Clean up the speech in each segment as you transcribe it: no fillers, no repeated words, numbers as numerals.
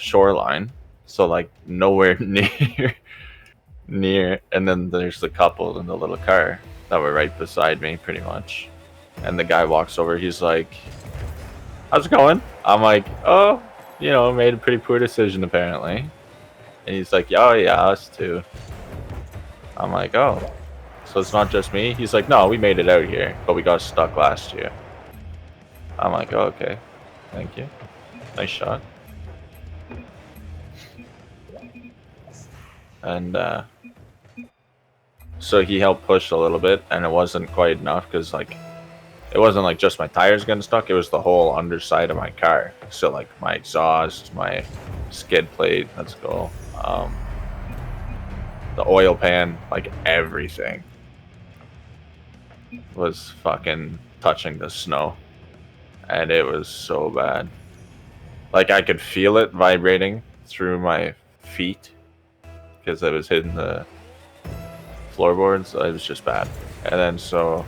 shoreline, so like nowhere near. And then there's the couple in the little car that were right beside me, pretty much. And the guy walks over. He's like, "How's it going?" I'm like, "Oh, made a pretty poor decision apparently." And he's like, "Oh yeah, us too." I'm like, "Oh, so it's not just me?" He's like, "No, we made it out here, but we got stuck last year." I'm like, "Oh, okay, thank you, nice shot." And so he helped push a little bit, and it wasn't quite enough because like it wasn't like just my tires getting stuck, it was the whole underside of my car. So like my exhaust, my skid plate, let's go, the oil pan, like everything was fucking touching the snow. And it was so bad. Like I could feel it vibrating through my feet because I was hitting the floorboards. It was just bad. And then so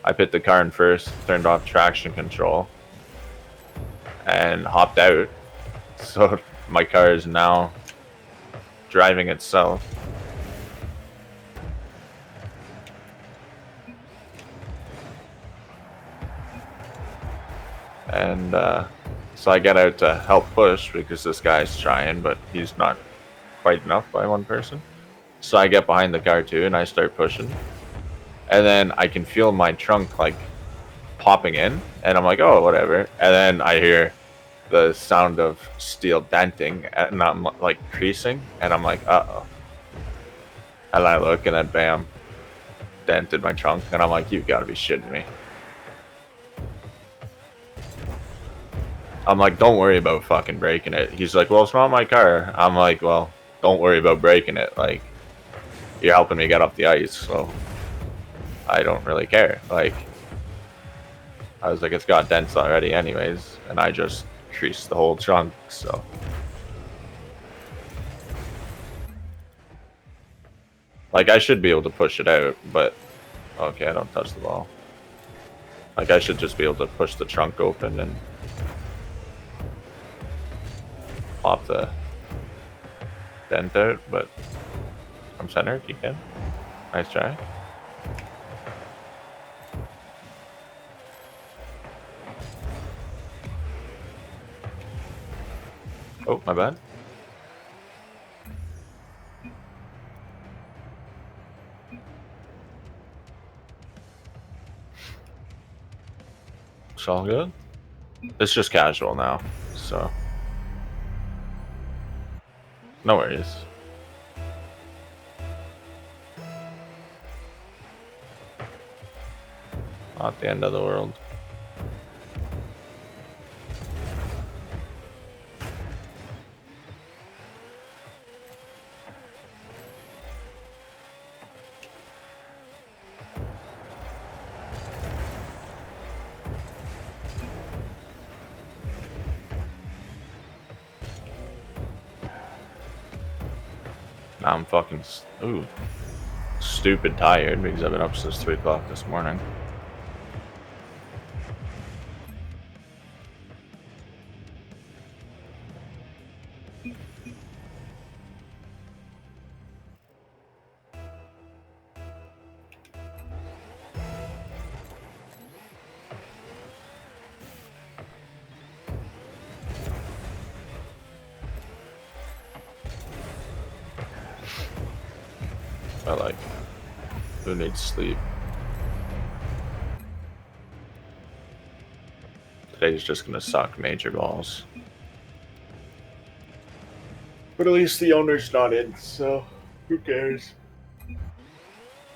I put the car in first, turned off traction control, and hopped out. So my car is now driving itself. And so I get out to help push because this guy's trying, but he's not quite enough by one person. So I get behind the car too, and I start pushing. And then I can feel my trunk like popping in, and I'm like, oh, whatever. And then I hear the sound of steel denting, and I'm like creasing, and I'm like, uh-oh. And I look, and then bam, dented my trunk, and I'm like, you've got to be shitting me. I'm like, don't worry about fucking breaking it. He's like, well, it's not my car. I'm like, well, don't worry about breaking it. Like, you're helping me get up the ice, so I don't really care. Like, I was like, it's got dents already anyways, and I just creased the whole trunk, so. Like, I should be able to push it out, but, okay, I don't touch the ball. Like, I should just be able to push the trunk open and pop the dent out, but from center, you can. Nice try. Oh, my bad. It's all good. It's just casual now, so no worries. Not the end of the world. Now I'm fucking stupid tired because I've been up since 3 o'clock this morning. I like, who needs sleep? Today's just gonna suck major balls. But at least the owner's not in, so who cares?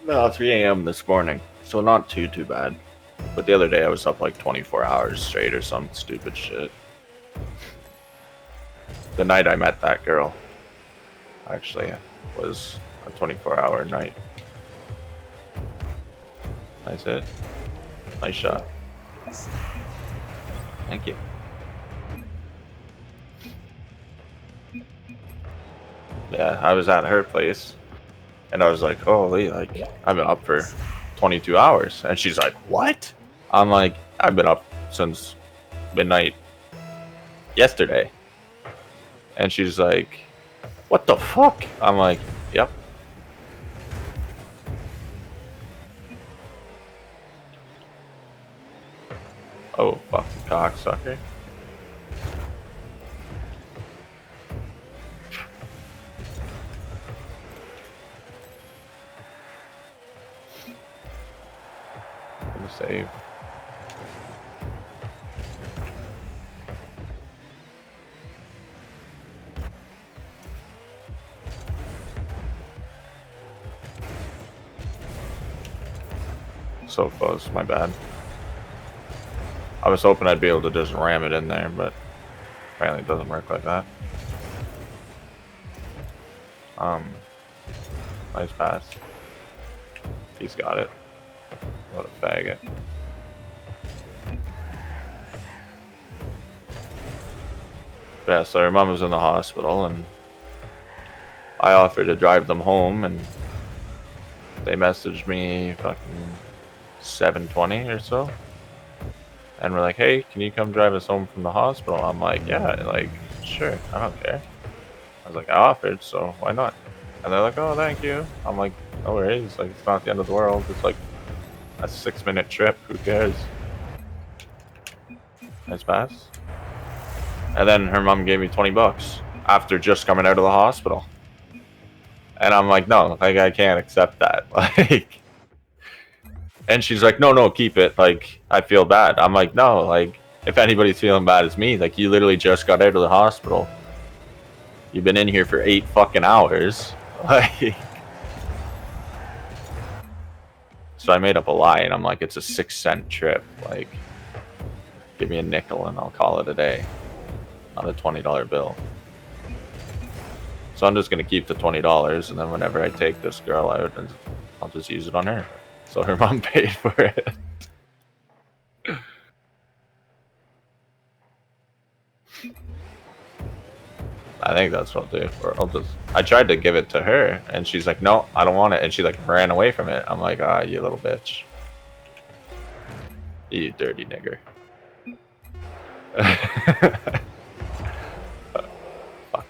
No, 3 a.m. this morning, so not too bad. But the other day I was up like 24 hours straight or some stupid shit. The night I met that girl, actually, was a 24-hour night. Nice hit. Nice shot. Thank you. Yeah, I was at her place, and I was like, holy, like, I've been up for 22 hours. And she's like, what? I'm like, I've been up since midnight yesterday. And she's like, what the fuck? I'm like, yep. Oh, fucking cocksucker. Gonna save. So close, my bad. I was hoping I'd be able to just ram it in there, but apparently it doesn't work like that. Nice pass. He's got it. What a faggot. Yeah, so her mom was in the hospital, and I offered to drive them home, and they messaged me fucking 7:20 or so. And we're like, hey, can you come drive us home from the hospital? I'm like, yeah, like, sure, I don't care. I was like, I offered, so why not? And they're like, oh, thank you. I'm like, no worries, like, it's not the end of the world. It's like a 6-minute trip, who cares? Nice pass. And then her mom gave me 20 bucks after just coming out of the hospital. And I'm like, no, like, I can't accept that. Like, and she's like, no, keep it. Like, I feel bad. I'm like, no, like, if anybody's feeling bad, it's me. Like, you literally just got out of the hospital. You've been in here for 8 fucking hours. Like, so I made up a lie, and I'm like, it's a 6-cent trip. Like, give me a nickel, and I'll call it a day. Not a $20 bill. So I'm just gonna keep the $20, and then whenever I take this girl out, I'll just use it on her. So her mom paid for it. I think that's what I'll do. Or I'll just. I tried to give it to her, and she's like, "No, I don't want it," and she like ran away from it. I'm like, "Ah, you little bitch, you dirty nigger." Fuck.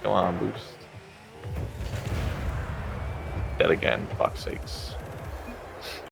Come on, boost. Dead again. Fuck's sakes.